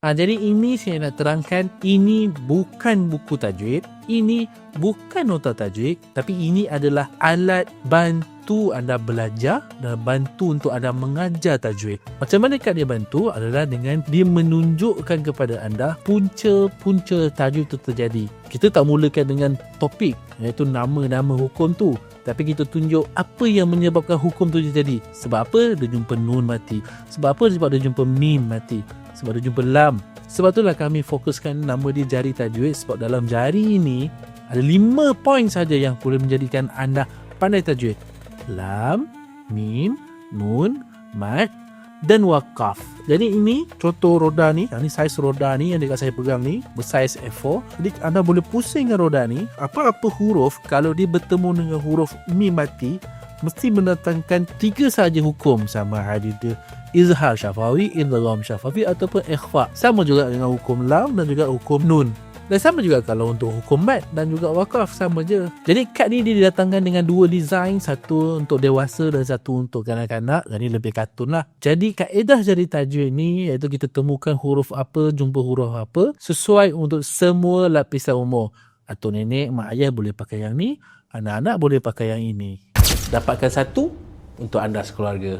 Jadi ini saya nak terangkan, ini bukan buku tajwid, ini bukan nota tajwid, tapi ini adalah alat bantu anda belajar dan bantu untuk anda mengajar tajwid. Macam mana dia bantu adalah dengan dia menunjukkan kepada anda punca-punca tajwid itu terjadi. Kita tak mulakan dengan topik, iaitu nama-nama hukum tu. Tapi kita tunjuk apa yang menyebabkan hukum tu terjadi. Sebab apa dia jumpa nun mati. Sebab apa sebab dia jumpa mim mati. Sebab dia jumpa lam. Sebab itulah kami fokuskan nama dia jari tajwid. Sebab dalam jari ini ada 5 poin saja yang boleh menjadikan anda pandai tajwid. Lam, mim, nun, mad dan wakaf. Jadi ini contoh roda ni, yang ni saiz roda ni yang dekat saya pegang ni, bersaiz A4. Jadi anda boleh pusingkan roda ni, apa-apa huruf kalau dia bertemu dengan huruf mim mati mesti mendatangkan 3 saja hukum, sama ada dia izhar syafawi, idgham syafawi ataupun ikhfa. Sama juga dengan hukum lam dan juga hukum nun. Dan sama juga kalau untuk hukum mad dan juga wakaf, sama je. Jadi kad ni dia didatangkan dengan 2 design, satu untuk dewasa dan satu untuk kanak-kanak. Jadi lebih kartun lah. Jadi kaedah jari tajwid ni iaitu kita temukan huruf apa, jumpa huruf apa sesuai untuk semua lapisan umur. Atau nenek, mak ayah boleh pakai yang ni, anak-anak boleh pakai yang ini. Dapatkan satu untuk anda sekeluarga.